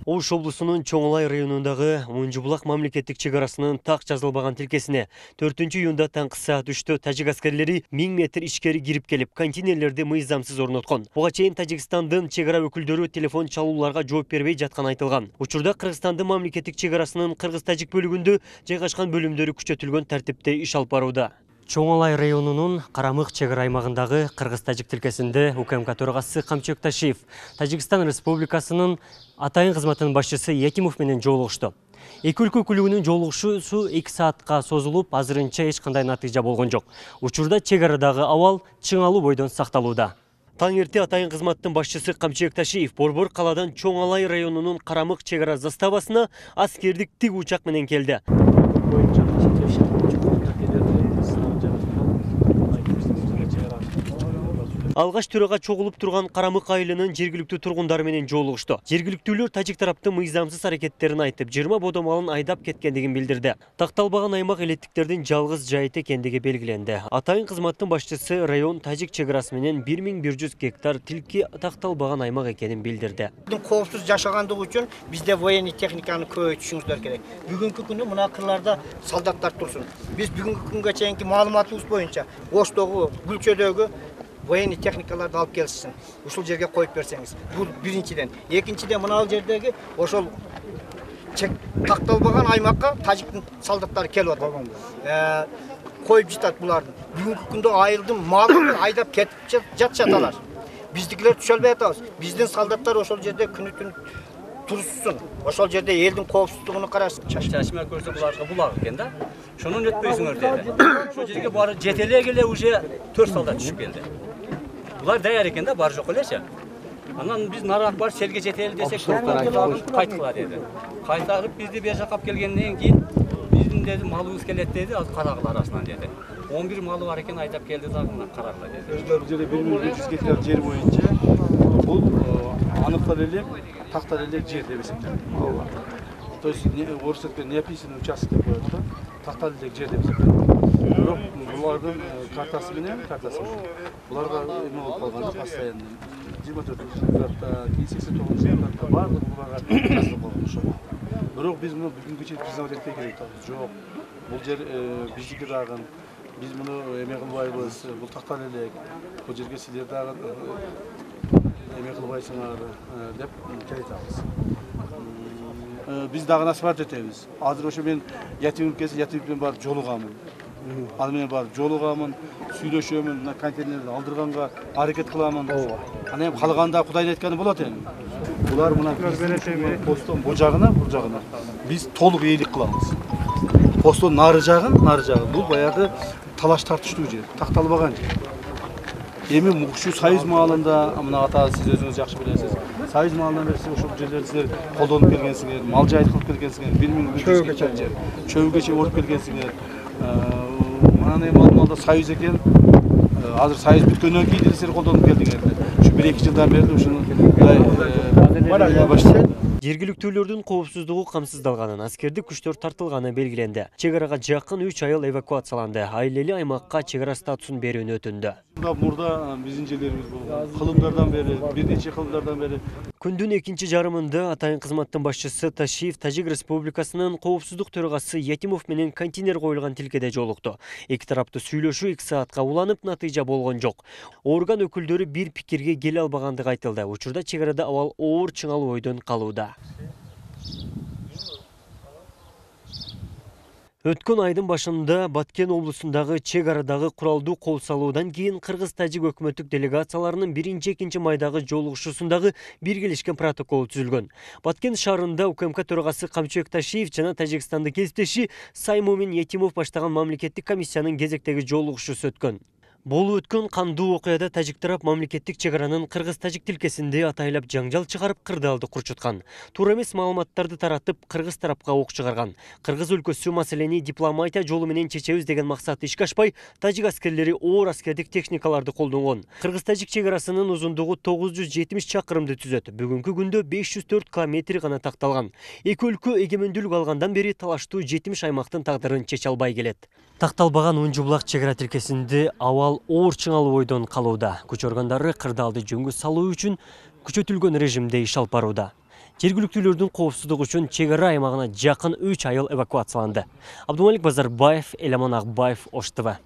Ош облусунун Чоңолай районундагы Мунжубулак мамлекеттик чек арасынын так жазылбаган тилкесине 4-июнда таңкы саат 3-тө тажик аскерлери 1000 метр ичкери кирип келип, контейнерлерди мыйзамсыз орноткон. Буга чейин Тажикстандын чек ара өкүлдөрү телефон чалууларга жооп бербей жатканы айтылган. Учурда Кыргызстандын мамлекеттик чек арасынын кыргыз-тажик бөлүгүндө жайгашкан бөлүмдөрү күчөтүлгөн тартипте иш алып барууда. Чоңолай районунун Карамык чек ара аймагындагы кыргыз-тажик тилкесинде УКМК төрагасы Камчыбек Ташиев Тажикстан Республикасынын атайын кызматынын башчысы Якимов менен жолугушту. Эки өлкө өкүлүгүнүн жолугушуусу 2 саатка созулуп, азырынча эч кандай натыйжа болгон жок. Учурда чек арадагы абал чыңалуу бойдон сакталууда. Таң эрте атайын кызматтын башчысы Камчыбек Ташиев Борбор каладан Чоңолай районунун Карамык чек ара заставасына аскердик тик учак менен келди. Алгаш төрага чогулуп турган Карамык айылынын жергиликтүү тургундары менен жолугушту. Жергиликтүүлөр тажик тараптын мыйзамсыз аракеттерин айтып, 20 бодомалын айдап кеткендигин билдирди. Такталбаган аймак элеттиктердин жалгыз жайыты экендиги белгиленди. Атайын кызматтын башчысы район тажик чек арасы менен 1100 гектар тилки такталбаган аймак экенин билдирди. Коопсуз жашагандыгы үчүн бизде военный техниканы көбөйтүшүңүздөр керек. Бүгүнкү күндө мына кырларда солдаттар турсун. Биз бүгүнкү күнгө чейинки маалыматыбыз боюнча Оштогу, Гүлчөдөгү военный техникаларды алып келсин. Ушул жерге коюп берсеңиз. Бул биринчиден. Экинчиден мына жердеги ошол такталбаган аймакка тажиктин солдаттары келип атат. Коюп жатат буларды. Бүгүнкү күндө айылдын малын айдап кетип жатышат алар. Биздикилер түшө албай атабыз. Биздин солдаттар ошол жерде күнү-түн турсун. Ошол жерде элдин коопсуздугуну карасын. Чашма көрсө буларга булак экен да. Шунун өтпөйсүңөр деди. Ошол жерге бары жетеле келе уже 4 солдат түшүп келди. Булар даяр экен да, бар жок элечи. Анан биз нарак бар селге жетели десек, кайтыла деди. Кайтарып бизди бер жакка келгенден кийин биздин деди малыбыз келет деди, ал карагыл арасынан деди. 11 малы бар экен айдап келди дагы карагыла деди. Бул жерде 1300 гектар жер боюнча бул аныктар элек, тактар элек жер деп эсептелет. То есть орус айткан неописанный участок деп коет да. Тактар элек жер деп эсептелет. Бирок булардын картасы менен буларга эме болуп калган постоянно 24-жылдарда, 89-жылдарда баардык буларга жазылып калган ошо. Бирок биз муну бүгүнкү чейин признавать этпей керек атабыз. Жок. Бул жер биздики дагы. Биз муну эме кылбайбыз. Бул тактар элек. Бул жерге силер дагы эме кылбайсыңар деп келетабыз. Биз дагы насыбат этебиз. Азыр ошо мен Ятимов келсе, Ятимов менен барып жолугамын. Ал менен барып жолугамын, сүйлөшөмүн, мына контейнерди алдырганга аракет кыламын. Анан эми калганда Кудайдын айтканы болот эми. Булар мына посттон бул жагына, биз толук ээлик кылабыз. Посттон нары жагы, бул баягы талаш тартыштуу жер, такталбаган жер. Эми ушу Союз маалында, мына ата сиз өзүңүз жакшы билесиз. Союз маалынан бери ошол жерлерди силер колдонуп келгенсиңер, мал жайыт кылып келгенсиңер, 1100 гектар жер. Чөбүгөчө оруп келгенсиңер. Мына малда Союз экен. Азыр Союз бүткөндөн кийин силер колдонуп келдиңер. Ушу 1-2 жылдан бери ушуну баштап Жергиликтүүлөрдүн коопсуздугу камсыздалганын, аскердик күчтөр тартылганы белгиленди. Чек арага жакын 3 айыл эвакуацияланды. Айлели аймакка чек ара статусун берүүнү өтүндү. Мурда биздин жерлерибиз болгон. Кылымдардан бери, бир нече кылымдардан бери. Күндүн экинчи жарымында атайын кызматтын башчысы Ташиев Тажик Республикасынын коопсуздук төрагасы Якимов менен контейнер коюлган тилкеде жолукту. Эки тараптуу сүйлөшүү 2 саатка уланып, натыйжа болгон жок. Орган өкүлдөрү бир пикирге келе албагандыгы айтылды. Учурда чек арада абал оор чыңалуу ойдон калууда. Өткөн айдын башында Баткен облусундагы чек арадагы куралдуу кол салуудан кийин кыргыз-тажик өкмөттүк делегацияларынын 1-2 майдагы жолугушуусундагы биргелешкен протокол түзүлгөн. Баткен шаарында УКМК төрагасы Камчыбек Ташиев жана Тажикстандын кесиптеши Саймомин Якимов баштаган мамлекеттик комиссиянын кезектеги жолугушуусу өткөн. Болуп өткөн кандуу окуяда тажик тарап мамлекеттик чек аранын кыргыз-тажик тилкесинде атайлап жаңжал чыгарып кырдаалды курчуткан. Туура эмес маалыматтарды таратып кыргыз тарапка ок чыгарган. Кыргыз өлкөсү маселени дипломатия жолу менен чечебиз деген максатты ишке ашпай, тажик аскерлери оор аскердик техникаларды колдонгон. Кыргыз-тажик чек арасынын узундугу 970 чакырымды түзөт. Бүгүнкү күндө 504 километр гана такталган. Эки өлкө эгемендүүлүк алгандан бери талаштуу 70 аймактын тагдырын чече албай келет. Такталбаган Мунжубулак чек ара тилкесинде абал оор чыңалуу бойдон калууда. Күч органдары кырдаалды жөнгө салуу үчүн күчөтүлгөн режимде иш алып барууда. Жергиликтүүлөрдүн коопсуздугу үчүн чек ара аймагына жакын 3 айыл эвакуацияланды. Абдумалик Базарбаев, Эламан Акбаев, Ош ТВ.